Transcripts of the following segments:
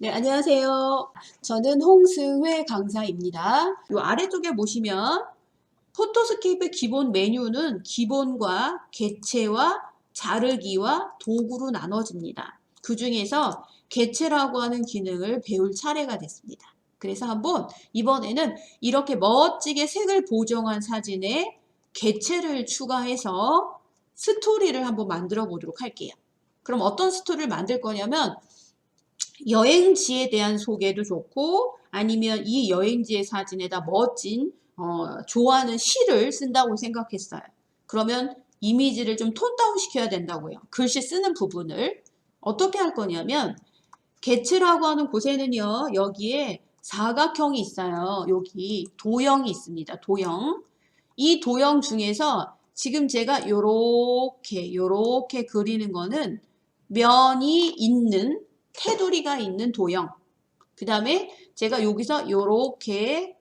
네, 안녕하세요. 저는 홍승회 강사입니다. 이 아래쪽에 보시면 포토스케이프의 기본 메뉴는 기본과 개체와 자르기와 도구로 나눠집니다. 그 중에서 개체라고 하는 기능을 배울 차례가 됐습니다. 그래서 한번 이번에는 이렇게 멋지게 색을 보정한 사진에 개체를 추가해서 스토리를 한번 만들어 보도록 할게요. 그럼 어떤 스토리를 만들 거냐면 여행지에 대한 소개도 좋고 아니면 이 여행지의 사진에다 멋진 좋아하는 시를 쓴다고 생각했어요. 그러면 이미지를 좀 톤 다운 시켜야 된다고요. 글씨 쓰는 부분을 어떻게 할 거냐면 개체라고 하는 곳에는요. 여기에 사각형이 있어요. 여기 도형이 있습니다. 도형. 이 도형 중에서 지금 제가 요렇게 그리는 거는 면이 있는 테두리가 있는 도형. 그 다음에 제가 여기서 요렇게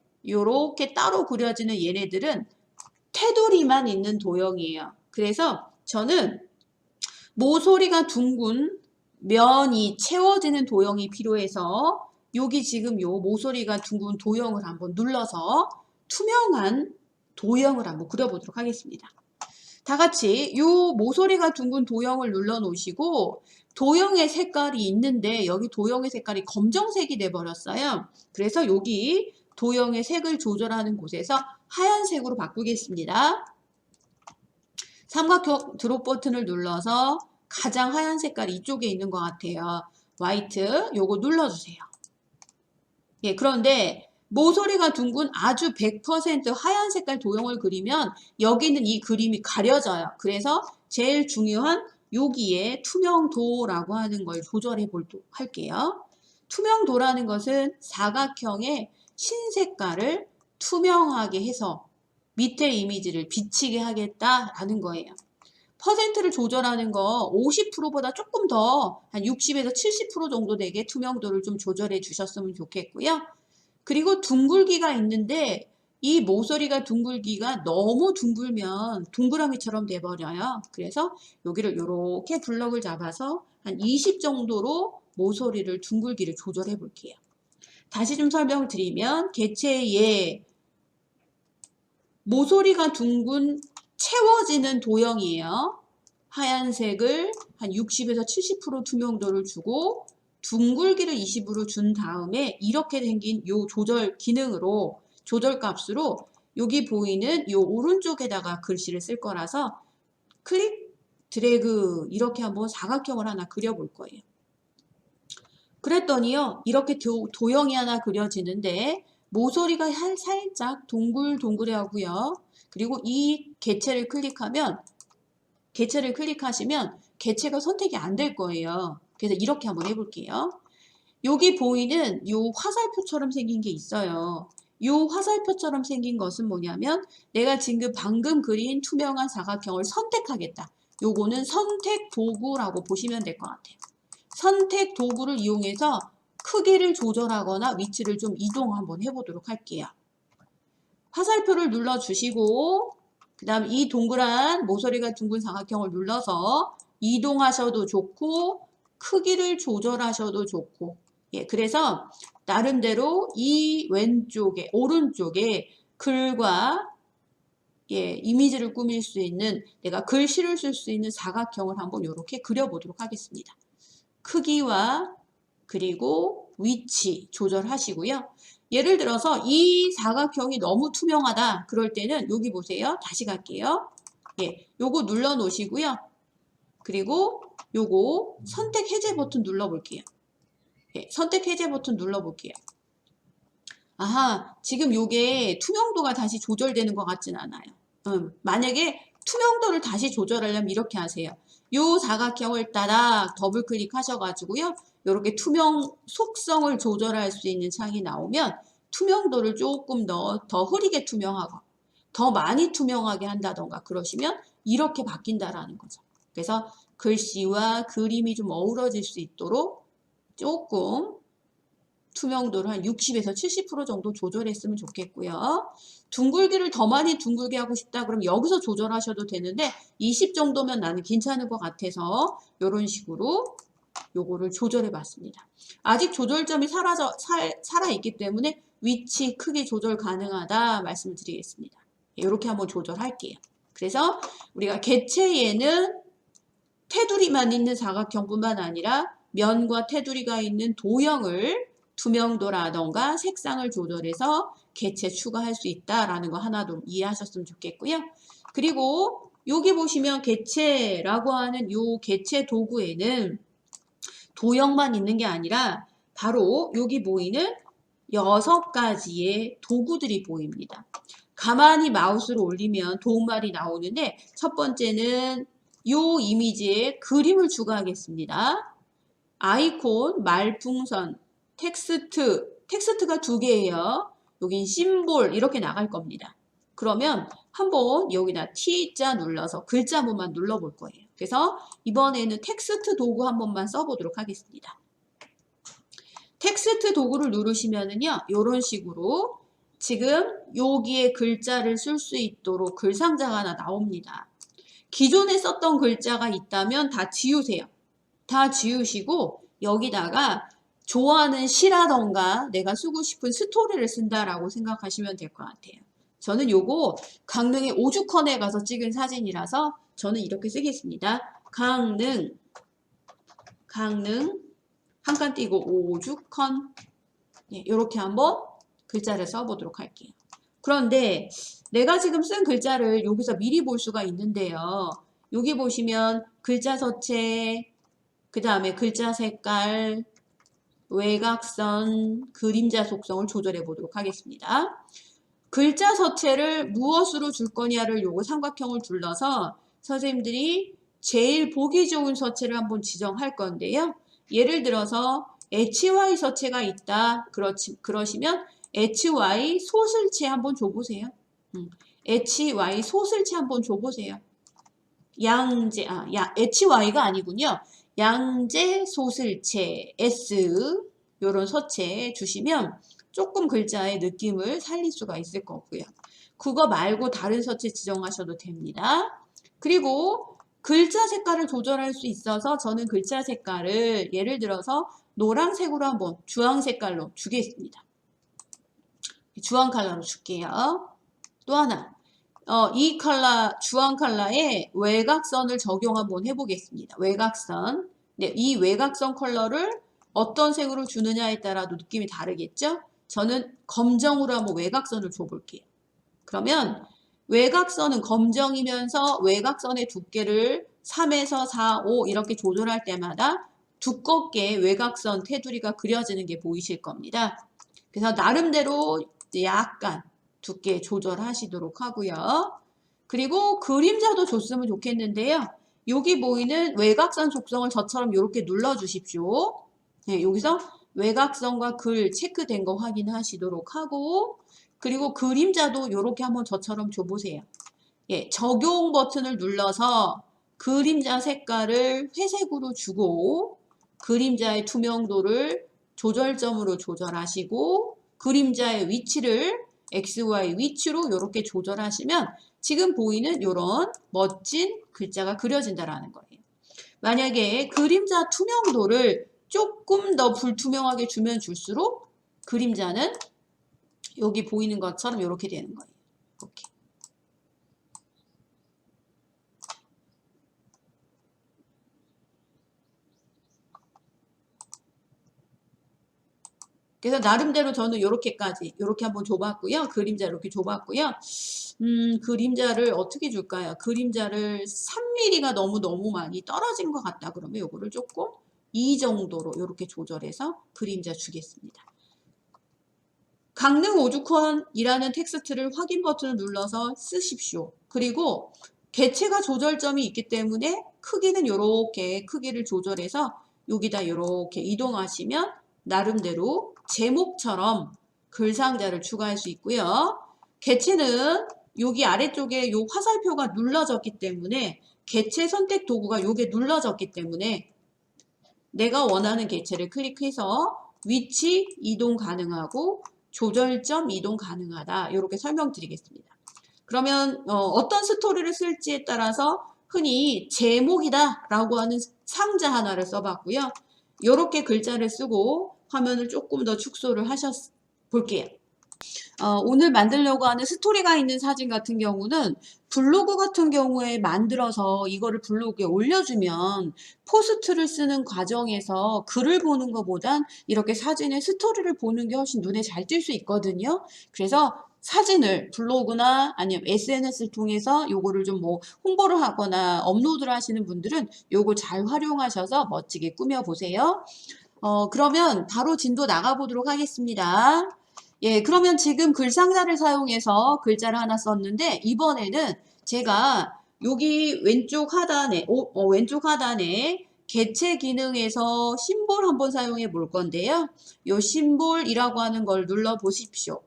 따로 그려지는 얘네들은 테두리만 있는 도형이에요. 그래서 저는 모서리가 둥근 면이 채워지는 도형이 필요해서 여기 지금 요 모서리가 둥근 도형을 한번 눌러서 투명한 도형을 한번 그려보도록 하겠습니다. 다 같이 요 모서리가 둥근 도형을 눌러 놓으시고 도형의 색깔이 있는데 여기 도형의 색깔이 검정색이 돼 버렸어요. 그래서 여기 도형의 색을 조절하는 곳에서 하얀색으로 바꾸겠습니다. 삼각형 드롭 버튼을 눌러서 가장 하얀 색깔이 이쪽에 있는 것 같아요. 화이트 요거 눌러주세요. 예, 그런데 모서리가 둥근 아주 100% 하얀 색깔 도형을 그리면 여기는 이 그림이 가려져요. 그래서 제일 중요한 여기에 투명도라고 하는 걸 조절해 보도록 할게요. 투명도라는 것은 사각형의 흰색깔을 투명하게 해서 밑에 이미지를 비치게 하겠다라는 거예요. 퍼센트를 조절하는 거 50%보다 조금 더 한 60에서 70% 정도 되게 투명도를 좀 조절해 주셨으면 좋겠고요. 그리고 둥글기가 있는데 이 모서리가 둥글기가 너무 둥글면 동그라미처럼 돼버려요. 그래서 여기를 이렇게 블럭을 잡아서 한 20 정도로 모서리를 둥글기를 조절해 볼게요. 다시 좀 설명을 드리면 개체의 모서리가 둥근 채워지는 도형이에요. 하얀색을 한 60에서 70% 투명도를 주고 둥글기를 20으로 준 다음에 이렇게 생긴 요 조절 기능으로 조절 값으로 여기 보이는 요 오른쪽에다가 글씨를 쓸 거라서 클릭 드래그 이렇게 한번 사각형을 하나 그려볼 거예요. 그랬더니요 이렇게 도형이 하나 그려지는데 모서리가 살짝 동글동글해 하고요. 그리고 이 개체를 클릭하시면 개체가 선택이 안 될 거예요. 그래서 이렇게 한번 해볼게요. 여기 보이는 요 화살표처럼 생긴 게 있어요. 요 화살표처럼 생긴 것은 뭐냐면 내가 지금 방금 그린 투명한 사각형을 선택하겠다. 요거는 선택 도구라고 보시면 될 것 같아요. 선택 도구를 이용해서 크기를 조절하거나 위치를 좀 이동 한번 해보도록 할게요. 화살표를 눌러주시고 그 다음 이 동그란 모서리가 둥근 사각형을 눌러서 이동하셔도 좋고 크기를 조절하셔도 좋고 예, 그래서 나름대로 이 왼쪽에 오른쪽에 글과 예, 이미지를 꾸밀 수 있는 내가 글씨를 쓸 수 있는 사각형을 한번 이렇게 그려보도록 하겠습니다. 크기와 그리고 위치 조절하시고요. 예를 들어서 이 사각형이 너무 투명하다. 그럴 때는 여기 보세요. 다시 갈게요. 예, 요거 눌러 놓으시고요. 그리고 요거 선택 해제 버튼 눌러 볼게요. 예, 선택 해제 버튼 눌러 볼게요. 아하, 지금 요게 투명도가 다시 조절되는 것 같진 않아요. 만약에 투명도를 다시 조절하려면 이렇게 하세요. 요 사각형을 따라 더블 클릭하셔가지고요. 이렇게 투명 속성을 조절할 수 있는 창이 나오면 투명도를 조금 더 흐리게 투명하고 더 많이 투명하게 한다던가 그러시면 이렇게 바뀐다라는 거죠. 그래서 글씨와 그림이 좀 어우러질 수 있도록 조금 투명도를 한 60에서 70% 정도 조절했으면 좋겠고요. 둥글기를 더 많이 둥글게 하고 싶다 그러면 여기서 조절하셔도 되는데 20 정도면 나는 괜찮은 것 같아서 이런 식으로 요거를 조절해 봤습니다. 아직 조절점이 살아있기 때문에 위치 크기 조절 가능하다 말씀을 드리겠습니다. 이렇게 한번 조절할게요. 그래서 우리가 개체에는 테두리만 있는 사각형뿐만 아니라 면과 테두리가 있는 도형을 투명도라던가 색상을 조절해서 개체 추가할 수 있다라는 거 하나 좀 이해하셨으면 좋겠고요. 그리고 여기 보시면 개체라고 하는 요 개체 도구에는 도형만 있는 게 아니라 바로 여기 보이는 6가지의 도구들이 보입니다. 가만히 마우스를 올리면 도움말이 나오는데 첫 번째는 요 이미지에 그림을 추가하겠습니다. 아이콘, 말풍선, 텍스트가 2개예요. 여긴 심볼 이렇게 나갈 겁니다. 그러면 한번 여기다 T자 눌러서 글자 한 번만 눌러볼 거예요. 그래서 이번에는 텍스트 도구 한 번만 써보도록 하겠습니다. 텍스트 도구를 누르시면은요, 이런 식으로 지금 여기에 글자를 쓸 수 있도록 글상자가 하나 나옵니다. 기존에 썼던 글자가 있다면 다 지우세요. 다 지우시고 여기다가 좋아하는 시라던가 내가 쓰고 싶은 스토리를 쓴다라고 생각하시면 될 것 같아요. 저는 요거 강릉의 오죽헌에 가서 찍은 사진이라서 저는 이렇게 쓰겠습니다. 강릉 한 칸 띄고 오죽헌 이렇게 한번 글자를 써보도록 할게요. 그런데 내가 지금 쓴 글자를 여기서 미리 볼 수가 있는데요. 여기 보시면 글자 서체, 그 다음에 글자 색깔, 외곽선, 그림자 속성을 조절해 보도록 하겠습니다. 글자 서체를 무엇으로 줄 거냐를 요거 삼각형을 둘러서 선생님들이 제일 보기 좋은 서체를 한번 지정할 건데요. 예를 들어서 HY 서체가 있다. 그러시면 HY 소슬체 한번 줘보세요. HY 소슬체 한번 줘보세요. HY가 아니군요. 양재 소슬체 S 요런 서체 주시면 조금 글자의 느낌을 살릴 수가 있을 거고요. 그거 말고 다른 서체 지정하셔도 됩니다. 그리고 글자 색깔을 조절할 수 있어서 저는 글자 색깔을 예를 들어서 노란색으로 한번 주황 색깔로 주겠습니다. 주황 컬러로 줄게요. 또 하나 이 컬러 주황 컬러에 외곽선을 적용 한번 해보겠습니다. 외곽선. 네, 이 외곽선 컬러를 어떤 색으로 주느냐에 따라도 느낌이 다르겠죠? 저는 검정으로 한번 외곽선을 줘볼게요. 그러면 외곽선은 검정이면서 외곽선의 두께를 3에서 4, 5 이렇게 조절할 때마다 두껍게 외곽선 테두리가 그려지는 게 보이실 겁니다. 그래서 나름대로 약간 두께 조절하시도록 하고요. 그리고 그림자도 줬으면 좋겠는데요. 여기 보이는 외곽선 속성을 저처럼 이렇게 눌러주십시오. 네, 여기서 외곽선과 글 체크된 거 확인하시도록 하고 그리고 그림자도 이렇게 한번 저처럼 줘보세요. 예, 적용 버튼을 눌러서 그림자 색깔을 회색으로 주고 그림자의 투명도를 조절점으로 조절하시고 그림자의 위치를 XY 위치로 이렇게 조절하시면 지금 보이는 이런 멋진 글자가 그려진다라는 거예요. 만약에 그림자 투명도를 조금 더 불투명하게 주면 줄수록 그림자는 여기 보이는 것처럼 이렇게 되는 거예요. 이렇게. 그래서 나름대로 저는 이렇게까지 이렇게 한번 줘봤고요. 그림자 이렇게 줘봤고요. 그림자를 어떻게 줄까요? 그림자를 3mm가 너무 많이 떨어진 것 같다. 그러면 요거를 조금 이 정도로 이렇게 조절해서 그림자 주겠습니다. 강릉 오죽헌이라는 텍스트를 확인 버튼을 눌러서 쓰십시오. 그리고 개체가 조절점이 있기 때문에 크기는 이렇게 크기를 조절해서 여기다 이렇게 이동하시면 나름대로 제목처럼 글상자를 추가할 수 있고요. 개체는 여기 아래쪽에 요 화살표가 눌러졌기 때문에 개체 선택 도구가 요게 눌러졌기 때문에 내가 원하는 개체를 클릭해서 위치 이동 가능하고 조절점 이동 가능하다. 이렇게 설명드리겠습니다. 그러면 어떤 스토리를 쓸지에 따라서 흔히 제목이다 라고 하는 상자 하나를 써봤고요. 이렇게 글자를 쓰고 화면을 조금 더 축소를 볼게요. 오늘 만들려고 하는 스토리가 있는 사진 같은 경우는 블로그 같은 경우에 만들어서 이거를 블로그에 올려주면 포스트를 쓰는 과정에서 글을 보는 것보단 이렇게 사진의 스토리를 보는 게 훨씬 눈에 잘 띌 수 있거든요. 그래서 사진을 블로그나 아니면 SNS를 통해서 요거를 좀 뭐 홍보를 하거나 업로드를 하시는 분들은 요거 잘 활용하셔서 멋지게 꾸며보세요. 그러면 바로 진도 나가보도록 하겠습니다. 예, 그러면 지금 글상자를 사용해서 글자를 하나 썼는데 이번에는 제가 여기 왼쪽 하단에 왼쪽 하단에 개체 기능에서 심볼 한번 사용해 볼 건데요. 요 심볼이라고 하는 걸 눌러 보십시오.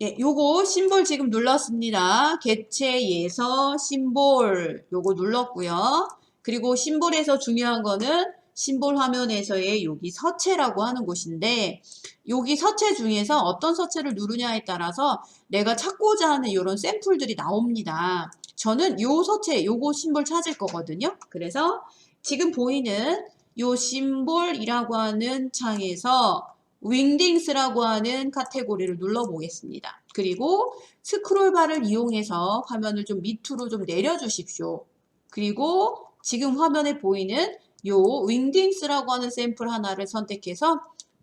예, 요거 심볼 지금 눌렀습니다. 개체에서 심볼 요거 눌렀고요. 그리고 심볼에서 중요한 거는 심볼 화면에서의 여기 서체라고 하는 곳인데 여기 서체 중에서 어떤 서체를 누르냐에 따라서 내가 찾고자 하는 이런 샘플들이 나옵니다. 저는 요 서체 요거 심볼 찾을 거거든요. 그래서 지금 보이는 요 심볼이라고 하는 창에서 윙딩스라고 하는 카테고리를 눌러보겠습니다. 그리고 스크롤바를 이용해서 화면을 좀 밑으로 좀 내려주십시오. 그리고 지금 화면에 보이는 요 윙딩스라고 하는 샘플 하나를 선택해서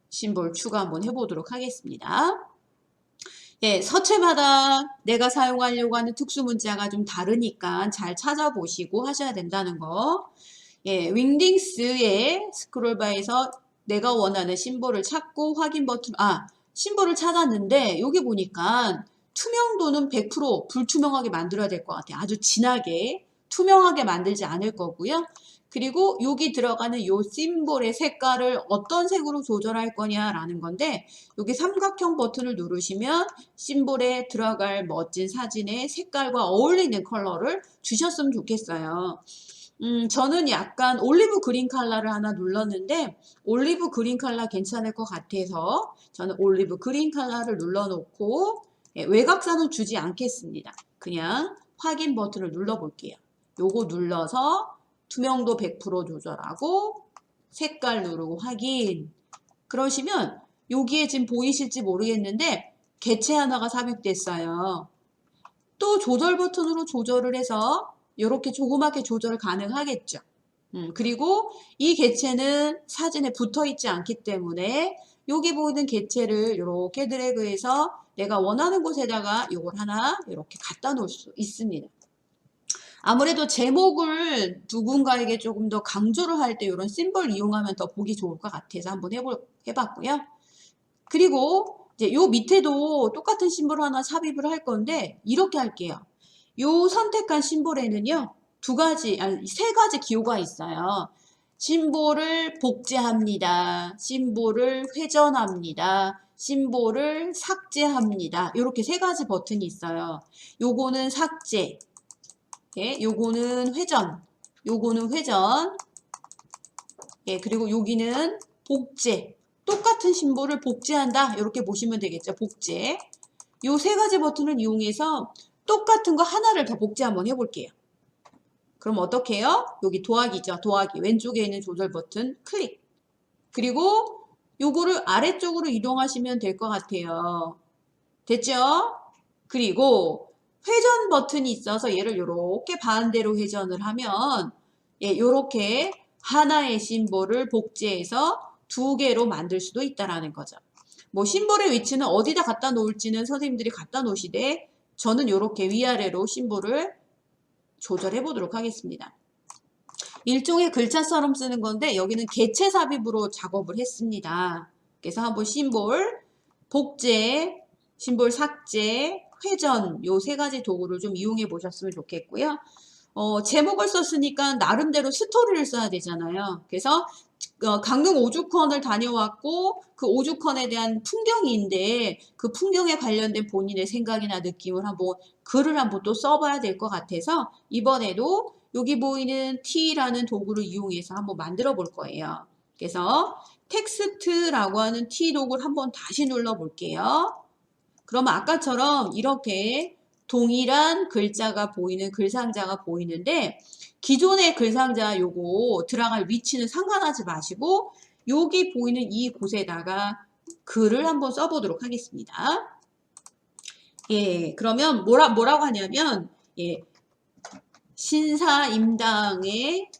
심볼 추가 한번 해보도록 하겠습니다. 예, 서체마다 내가 사용하려고 하는 특수 문자가 좀 다르니까 잘 찾아보시고 하셔야 된다는 거. 예, 윙딩스의 스크롤바에서 내가 원하는 심볼을 찾고 확인 버튼, 심볼을 찾았는데 여기 보니까 투명도는 100% 불투명하게 만들어야 될 것 같아요. 아주 진하게 투명하게 만들지 않을 거고요. 그리고 여기 들어가는 요 심볼의 색깔을 어떤 색으로 조절할 거냐라는 건데 여기 삼각형 버튼을 누르시면 심볼에 들어갈 멋진 사진의 색깔과 어울리는 컬러를 주셨으면 좋겠어요. 저는 약간 올리브 그린 컬러를 하나 눌렀는데 올리브 그린 컬러 괜찮을 것 같아서 저는 올리브 그린 컬러를 눌러놓고 외곽선은 주지 않겠습니다. 그냥 확인 버튼을 눌러볼게요. 요거 눌러서 투명도 100% 조절하고 색깔 누르고 확인. 그러시면 여기에 지금 보이실지 모르겠는데 개체 하나가 삽입됐어요. 또 조절 버튼으로 조절을 해서 이렇게 조그맣게 조절 가능하겠죠. 그리고 이 개체는 사진에 붙어 있지 않기 때문에 여기 보이는 개체를 이렇게 드래그해서 내가 원하는 곳에다가 이걸 하나 이렇게 갖다 놓을 수 있습니다. 아무래도 제목을 누군가에게 조금 더 강조를 할 때 이런 심볼 이용하면 더 보기 좋을 것 같아서 한번 해봤고요. 그리고 이제 요 밑에도 똑같은 심볼 하나 삽입을 할 건데 이렇게 할게요. 요 선택한 심볼에는요 세 가지 기호가 있어요. 심볼을 복제합니다. 심볼을 회전합니다. 심볼을 삭제합니다. 이렇게 세 가지 버튼이 있어요. 요거는 삭제, 예, 요거는 회전, 요거는 회전, 예, 그리고 여기는 복제. 똑같은 심볼을 복제한다. 이렇게 보시면 되겠죠. 복제. 요 세 가지 버튼을 이용해서 똑같은 거 하나를 더 복제 한번 해볼게요. 그럼 어떻게 해요? 여기 더하기죠. 더하기. 왼쪽에 있는 조절 버튼 클릭. 그리고 요거를 아래쪽으로 이동하시면 될 것 같아요. 됐죠? 그리고 회전 버튼이 있어서 얘를 이렇게 반대로 회전을 하면 예, 요렇게 하나의 심볼을 복제해서 두 개로 만들 수도 있다라는 거죠. 뭐 심볼의 위치는 어디다 갖다 놓을지는 선생님들이 갖다 놓으시되 저는 이렇게 위아래로 심볼을 조절해 보도록 하겠습니다. 일종의 글자처럼 쓰는 건데 여기는 개체 삽입으로 작업을 했습니다. 그래서 한번 심볼, 복제, 심볼 삭제, 회전 요 세 가지 도구를 좀 이용해 보셨으면 좋겠고요. 제목을 썼으니까 나름대로 스토리를 써야 되잖아요. 그래서 강릉 오죽헌을 다녀왔고 그 오죽헌에 대한 풍경인데 그 풍경에 관련된 본인의 생각이나 느낌을 한번 글을 한번 또 써봐야 될 것 같아서 이번에도 여기 보이는 T라는 도구를 이용해서 한번 만들어 볼 거예요. 그래서 텍스트라고 하는 T 도구를 한번 다시 눌러 볼게요. 그러면 아까처럼 이렇게 동일한 글자가 보이는 글상자가 보이는데 기존의 글상자 요거 들어갈 위치는 상관하지 마시고 여기 보이는 이 곳에다가 글을 한번 써보도록 하겠습니다. 예, 그러면 뭐라고 하냐면 예, 신사임당의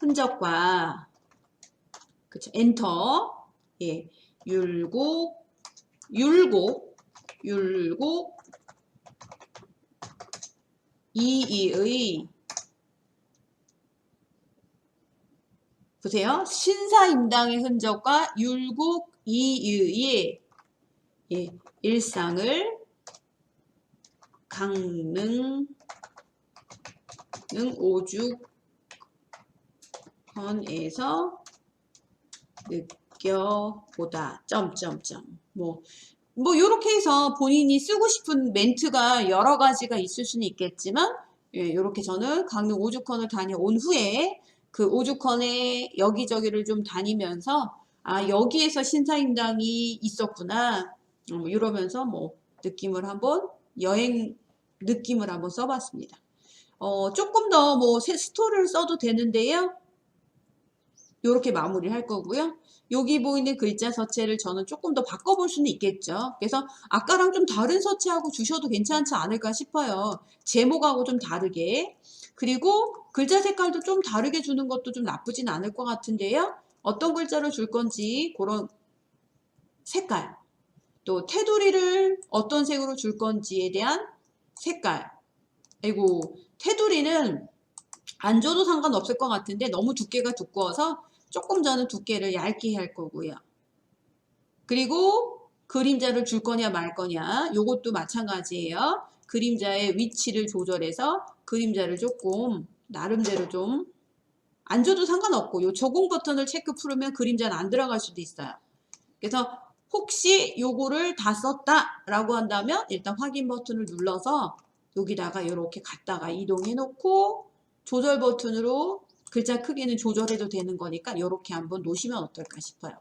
흔적과 그쵸, 엔터. 예, 율곡 이이의 보세요. 신사임당의 흔적과 율곡 이이의 예, 일상을 강릉 오죽헌에서 느껴보다. 뭐 요렇게 해서 본인이 쓰고 싶은 멘트가 여러 가지가 있을 수는 있겠지만 예, 요렇게 저는 강릉 오죽헌을 다녀온 후에 그 오죽헌의 여기저기를 좀 다니면서 아 여기에서 신사임당이 있었구나 이러면서 뭐 여행 느낌을 한번 써봤습니다. 조금 더 뭐 스토리를 써도 되는데요. 요렇게 마무리를 할 거고요. 여기 보이는 글자 서체를 저는 조금 더 바꿔볼 수는 있겠죠. 그래서 아까랑 좀 다른 서체하고 주셔도 괜찮지 않을까 싶어요. 제목하고 좀 다르게. 그리고 글자 색깔도 좀 다르게 주는 것도 좀 나쁘진 않을 것 같은데요. 어떤 글자를 줄 건지 그런 색깔, 또 테두리를 어떤 색으로 줄 건지에 대한 색깔. 아이고, 테두리는 안 줘도 상관없을 것 같은데 너무 두께가 두꺼워서 조금 저는 두께를 얇게 할 거고요. 그리고 그림자를 줄 거냐 말 거냐 요것도 마찬가지예요. 그림자의 위치를 조절해서 그림자를 조금 나름대로 좀 안 줘도 상관없고 요 적응 버튼을 체크 풀으면 그림자는 안 들어갈 수도 있어요. 그래서 혹시 요거를 다 썼다 라고 한다면 일단 확인 버튼을 눌러서 여기다가 이렇게 갖다가 이동해 놓고 조절 버튼으로 글자 크기는 조절해도 되는 거니까 이렇게 한번 놓으시면 어떨까 싶어요.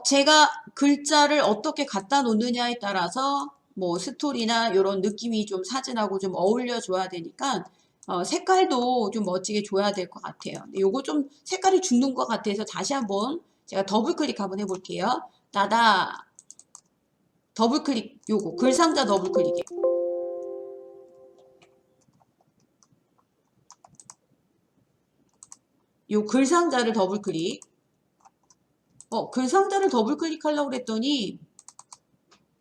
제가 글자를 어떻게 갖다 놓느냐에 따라서 뭐 스토리나 이런 느낌이 좀 사진하고 좀 어울려 줘야 되니까 색깔도 좀 멋지게 줘야 될 것 같아요. 요거 좀 색깔이 죽는 것 같아서 다시 한번 제가 더블 클릭 한번 해볼게요. 더블 클릭 요거 글상자 더블 클릭이에요. 요 글상자를 더블 클릭. 글상자를 더블 클릭하려고 그랬더니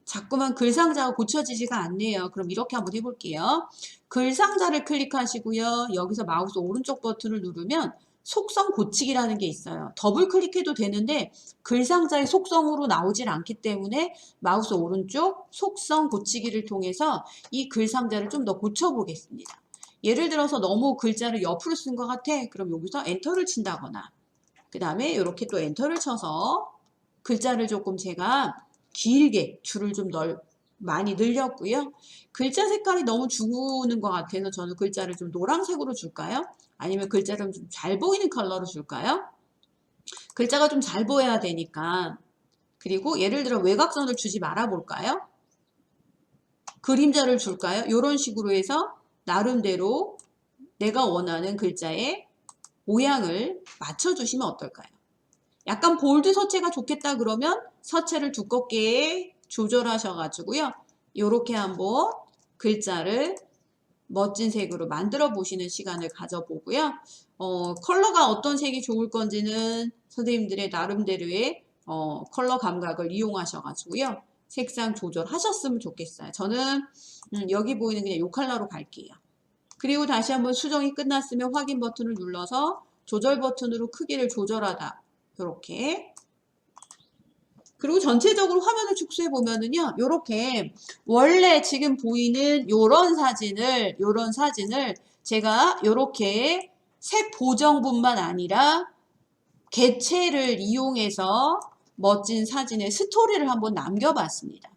자꾸만 글상자가 고쳐지지가 않네요. 그럼 이렇게 한번 해볼게요. 글상자를 클릭하시고요. 여기서 마우스 오른쪽 버튼을 누르면 속성 고치기라는 게 있어요. 더블 클릭해도 되는데 글상자의 속성으로 나오질 않기 때문에 마우스 오른쪽 속성 고치기를 통해서 이 글상자를 좀 더 고쳐보겠습니다. 예를 들어서 너무 글자를 옆으로 쓴 것 같아. 그럼 여기서 엔터를 친다거나 그 다음에 이렇게 또 엔터를 쳐서 글자를 조금 제가 길게 줄을 좀 많이 늘렸고요. 글자 색깔이 너무 죽는 것 같아서 저는 글자를 좀 노란색으로 줄까요? 아니면 글자를 좀 잘 보이는 컬러로 줄까요? 글자가 좀 잘 보여야 되니까. 그리고 예를 들어 외곽선을 주지 말아 볼까요? 그림자를 줄까요? 이런 식으로 해서 나름대로 내가 원하는 글자의 모양을 맞춰주시면 어떨까요? 약간 볼드 서체가 좋겠다 그러면 서체를 두껍게 조절하셔가지고요. 이렇게 한번 글자를 멋진 색으로 만들어 보시는 시간을 가져보고요. 컬러가 어떤 색이 좋을 건지는 선생님들의 나름대로의 컬러 감각을 이용하셔가지고요. 색상 조절하셨으면 좋겠어요. 저는 여기 보이는 그냥 이 컬러로 갈게요. 그리고 다시 한번 수정이 끝났으면 확인 버튼을 눌러서 조절 버튼으로 크기를 조절하다. 이렇게. 그리고 전체적으로 화면을 축소해 보면은요. 이렇게 원래 지금 보이는 요런 사진을 제가 이렇게 색 보정뿐만 아니라 개체를 이용해서 멋진 사진의 스토리를 한번 남겨봤습니다.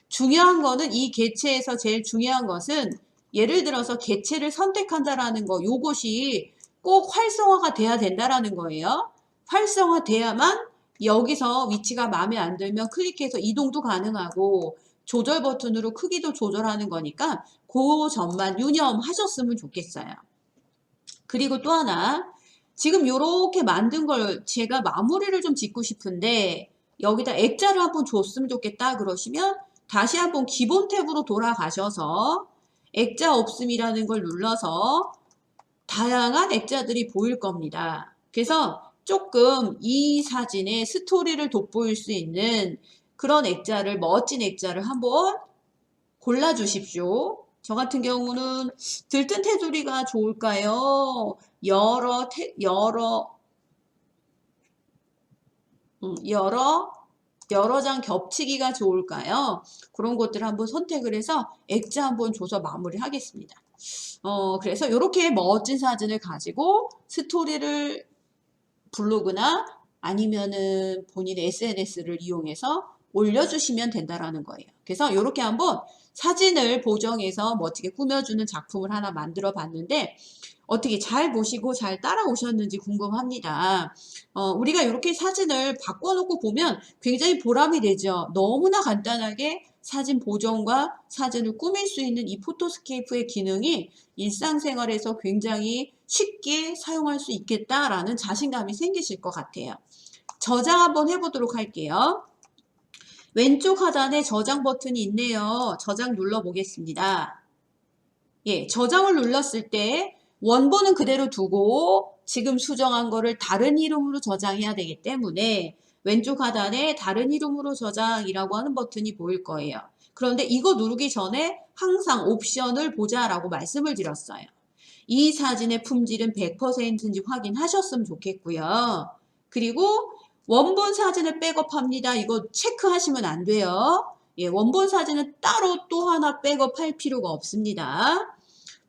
중요한 거는 이 개체에서 제일 중요한 것은 예를 들어서 개체를 선택한다라는 거 요것이 꼭 활성화가 돼야 된다라는 거예요. 활성화돼야만 여기서 위치가 마음에 안 들면 클릭해서 이동도 가능하고 조절 버튼으로 크기도 조절하는 거니까 그 점만 유념하셨으면 좋겠어요. 그리고 또 하나, 지금 요렇게 만든 걸 제가 마무리를 좀 짓고 싶은데 여기다 액자를 한번 줬으면 좋겠다 그러시면 다시 한번 기본 탭으로 돌아가셔서 액자 없음이라는 걸 눌러서 다양한 액자들이 보일 겁니다. 그래서 조금 이 사진의 스토리를 돋보일 수 있는 그런 액자를, 멋진 액자를 한번 골라주십시오. 저 같은 경우는 들뜬 테두리가 좋을까요? 여러 장 겹치기가 좋을까요? 그런 것들을 한번 선택을 해서 액자 한번 줘서 마무리하겠습니다. 그래서 이렇게 멋진 사진을 가지고 스토리를 블로그나 아니면은 본인의 SNS를 이용해서 올려주시면 된다라는 거예요. 그래서 이렇게 한번 사진을 보정해서 멋지게 꾸며주는 작품을 하나 만들어 봤는데 어떻게 잘 보시고 잘 따라오셨는지 궁금합니다. 우리가 이렇게 사진을 바꿔놓고 보면 굉장히 보람이 되죠. 너무나 간단하게 사진 보정과 사진을 꾸밀 수 있는 이 포토스케이프의 기능이 일상생활에서 굉장히 쉽게 사용할 수 있겠다라는 자신감이 생기실 것 같아요. 저장 한번 해보도록 할게요. 왼쪽 하단에 저장 버튼이 있네요. 저장 눌러보겠습니다. 예, 저장을 눌렀을 때 원본은 그대로 두고 지금 수정한 거를 다른 이름으로 저장해야 되기 때문에 왼쪽 하단에 다른 이름으로 저장이라고 하는 버튼이 보일 거예요. 그런데 이거 누르기 전에 항상 옵션을 보자라고 말씀을 드렸어요. 이 사진의 품질은 100%인지 확인하셨으면 좋겠고요. 그리고 원본 사진을 백업합니다. 이거 체크하시면 안 돼요. 예, 원본 사진은 따로 또 하나 백업할 필요가 없습니다.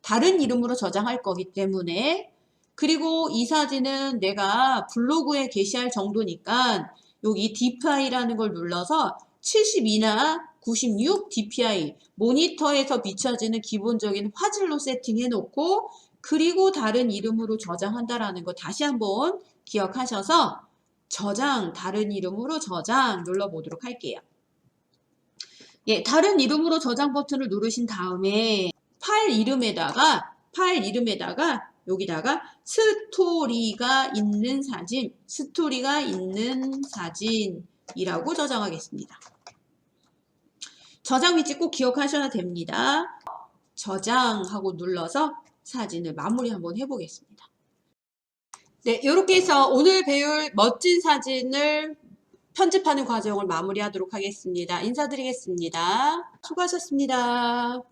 다른 이름으로 저장할 거기 때문에. 그리고 이 사진은 내가 블로그에 게시할 정도니까 여기 DPI라는 걸 눌러서 72나 96 DPI 모니터에서 비춰지는 기본적인 화질로 세팅해 놓고 그리고 다른 이름으로 저장한다라는 거 다시 한번 기억하셔서 저장, 다른 이름으로 저장 눌러보도록 할게요. 예, 다른 이름으로 저장 버튼을 누르신 다음에 파일 이름에다가 여기다가 스토리가 있는 사진이라고 저장하겠습니다. 저장 위치 꼭 기억하셔야 됩니다. 저장하고 눌러서 사진을 마무리 한번 해보겠습니다. 네, 이렇게 해서 오늘 배울 멋진 사진을 편집하는 과정을 마무리하도록 하겠습니다. 인사드리겠습니다. 수고하셨습니다.